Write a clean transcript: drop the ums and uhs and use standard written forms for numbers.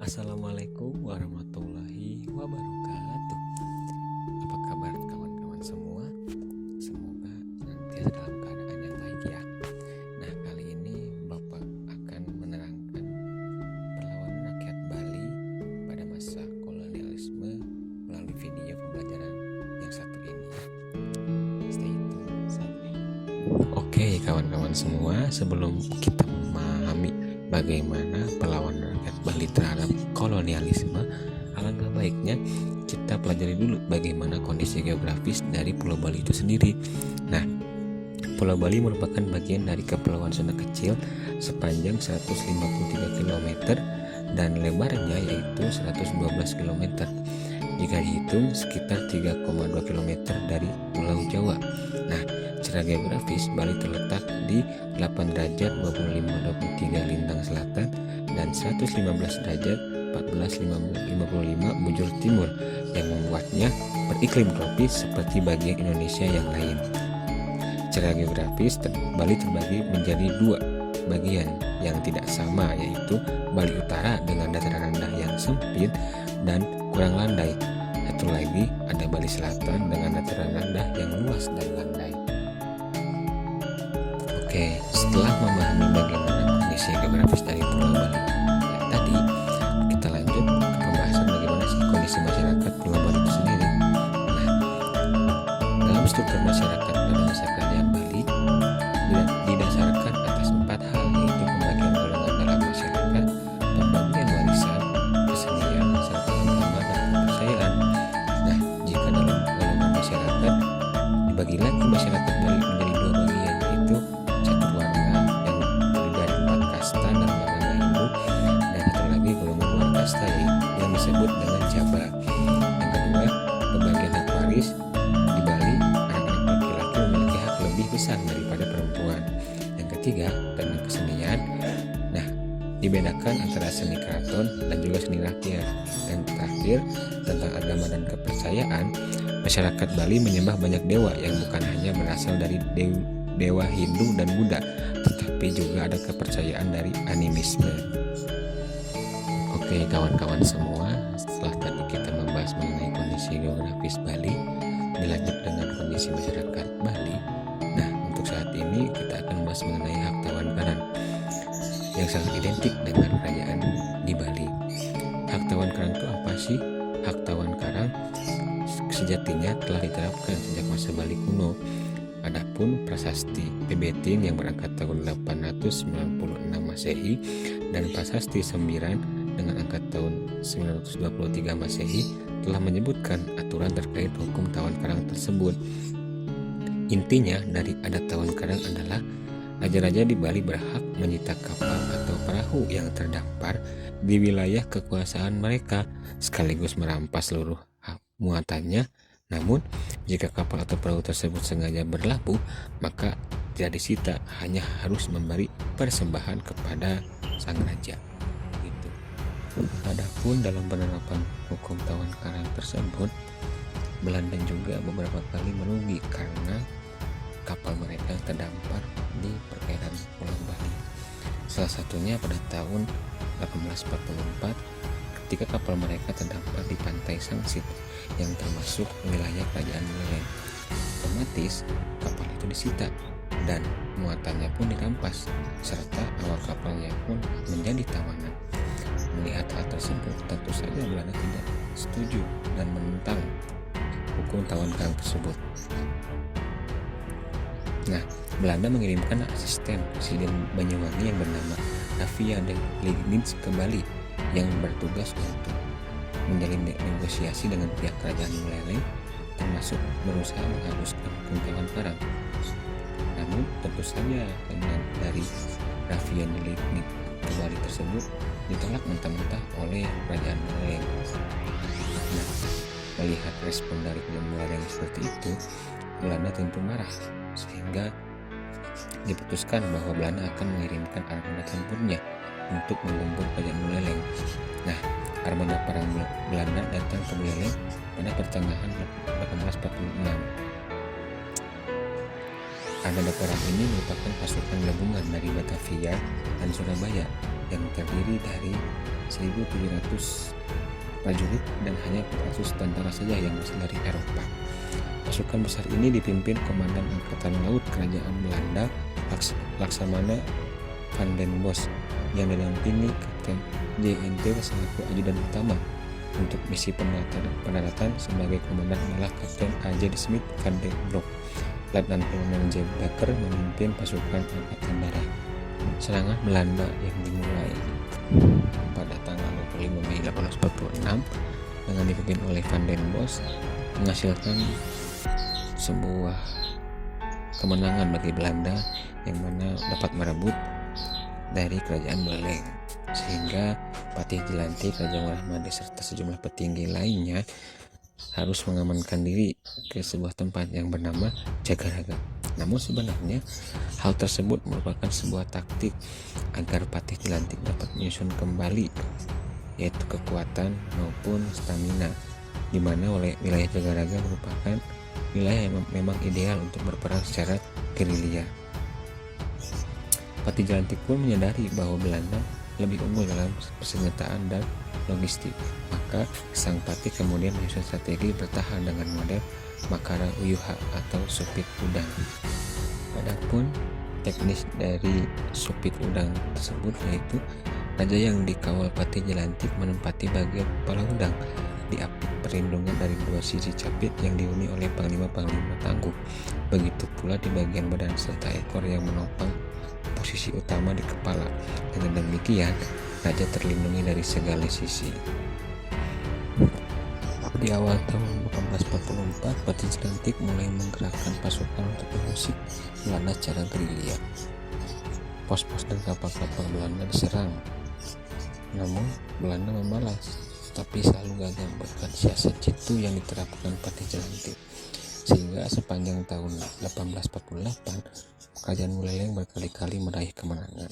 Assalamualaikum warahmatullahi wabarakatuh. Apa kabar kawan-kawan semua? Semoga senantiasa dalam keadaan yang baik ya. Nah, kali ini Bapak akan menerangkan perlawanan rakyat Bali pada masa kolonialisme melalui video pembelajaran yang satu ini. Stay tune sampai. Oke kawan-kawan semua, sebelum kita memahami bagaimana perlawanan rakyat Bali terhadap kolonialisme, alangkah baiknya kita pelajari dulu bagaimana kondisi geografis dari Pulau Bali itu sendiri. Nah, Pulau Bali merupakan bagian dari Kepulauan Sunda Kecil sepanjang 153 km dan lebarnya yaitu 112 km. Jika dihitung sekitar 3,2 km dari Pulau Jawa. Nah, secara geografis Bali terletak di 8 derajat 25-23 lintang selatan dan 115 derajat 14-55 bujur timur yang membuatnya beriklim tropis seperti bagian Indonesia yang lain. Secara geografis Bali terbagi menjadi dua bagian yang tidak sama, yaitu Bali Utara dengan dataran rendah yang sempit dan kurang landai. Satu lagi ada Bali Selatan dengan dataran rendah yang luas dan landai. Oke, setelah memahami bagaimana kondisi geografis dari Pulau Bali yang tadi, kita lanjut ke pembahasan bagaimana sih kondisi masyarakat Pulau Bali itu sendiri. Nah, dalam struktur masyarakat pada masa kerajaan Bali didasarkan atas 4 hal, yaitu pembagian golongan dalam masyarakat, pembagian warisan, kesenian, serta agama dan kepercayaan. Nah, jika dalam golongan masyarakat dibagi lagi masyarakat Bali menjadi dua bagian, yaitu catur warna yang terdiri dari 4 kasta dan warna Hindu, dan satu lagi golongan luar kasta yang disebut dengan Jaba. Yang kedua, pembagian hak waris di Bali, anak-anak laki-laki memiliki hak lebih besar daripada perempuan. Yang ketiga, tentang kesenian. Nah, dibedakan antara seni keraton dan juga seni rakyat. Dan terakhir, tentang agama dan kepercayaan, masyarakat Bali menyembah banyak dewa yang bukan hanya berasal dari dewa Hindu dan Buddha, tetapi juga ada kepercayaan dari animisme. Oke kawan-kawan semua, setelah tadi kita membahas mengenai kondisi geografis Bali, dilanjut dengan kondisi masyarakat Bali. Nah, untuk saat ini kita akan membahas mengenai hak tawan karang yang sangat identik dengan kerajaan di Bali. Hak tawan karang itu apa sih? Hak tawan karang sejatinya telah diterapkan sejak masa Bali kuno. Adapun prasasti Pebeting yang berangkat tahun 896 Masehi dan prasasti Sembiran dengan angka tahun 923 Masehi telah menyebutkan aturan terkait hukum tawan karang tersebut. Intinya dari adat tawan karang adalah raja-raja di Bali berhak menyita kapal atau perahu yang terdampar di wilayah kekuasaan mereka sekaligus merampas seluruh muatannya. Namun, jika kapal atau perahu tersebut sengaja berlabuh, maka tidak disita, hanya harus memberi persembahan kepada sang raja. Gitu. Adapun dalam penerapan hukum tawan karang tersebut, Belanda juga beberapa kali merugi karena kapal mereka terdampar di perairan Pulau Bali. Salah satunya pada tahun 1844 ketika kapal mereka terdampar di pantai Sangsit yang termasuk wilayah kerajaan Buleleng. Otomatis kapal itu disita dan muatannya pun dirampas serta awak kapalnya pun menjadi tawanan. Melihat hal tersebut, tentu saja Belanda tidak setuju dan menentang hukum tawan karang tersebut. Nah, Belanda mengirimkan asisten Presiden Banyuwangi yang bernama Raffia de Lignits ke Bali yang bertugas untuk menjalin negosiasi dengan pihak kerajaan Buleleng, termasuk berusaha menghapuskan hukum tawan karang. Namun tentu saja keinginan dari Raffia de Lignits ke Bali tersebut ditolak mentah-mentah oleh kerajaan Buleleng. Nah, melihat respon dari kerajaan Buleleng seperti itu, Belanda tentu marah sehingga diputuskan bahwa Belanda akan mengirimkan armada tempurnya untuk menggempur kerajaan Buleleng. Nah, armada perang Belanda datang ke Buleleng pada pertengahan 1846. Armada perang ini merupakan pasukan gabungan dari Batavia dan Surabaya yang terdiri dari 1.700 prajurit dan hanya 400 tentara saja yang berasal dari Eropa. Pasukan besar ini dipimpin Komandan Angkatan Laut Kerajaan Belanda Laksamana van den Bosch yang didampingi Kapten JNT selaku ajudan utama. Untuk misi pendaratan sebagai komandan adalah Kapten A.J. Smith van den Broek. Letnan Kolonel J. Baker memimpin pasukan angkatan darat. Serangan Belanda yang dimulai pada tanggal 25 Mei 1846 dengan dipimpin oleh Van den Bosch menghasilkan sebuah kemenangan bagi Belanda yang mana dapat merebut dari kerajaan Beleng, sehingga Patih Jelantik, Raja Murah Made serta sejumlah petinggi lainnya harus mengamankan diri ke sebuah tempat yang bernama Jagaraga. Namun sebenarnya hal tersebut merupakan sebuah taktik agar Patih Jelantik dapat menyusun kembali yaitu kekuatan maupun stamina, di mana wilayah Jagaraga merupakan wilayah yang memang ideal untuk berperang secara gerilya. Patih Jelantik pun menyadari bahwa Belanda lebih unggul dalam persenjataan dan logistik, maka sang patih kemudian menyusun strategi bertahan dengan model Makara Uyuha atau supit udang. Adapun teknis dari supit udang tersebut yaitu raja yang dikawal Patih Jelantik menempati bagian kepala udang di apit perlindungan dari dua sisi capit yang dihuni oleh panglima-panglima tangguh. Begitu pula di bagian badan serta ekor yang menopang posisi utama di kepala. Dengan demikian, raja terlindungi dari segala sisi. Di awal tahun 1844, Patih Jelantik mulai menggerakkan pasukan untuk mengusik Belanda secara gerilya. Pos-pos dan kapal-kapal Belanda diserang, namun Belanda membalas, tapi selalu gagal berkat siasat jitu yang diterapkan Patih Jelantik. Sehingga sepanjang tahun 1848, kerajaan Buleleng berkali-kali meraih kemenangan.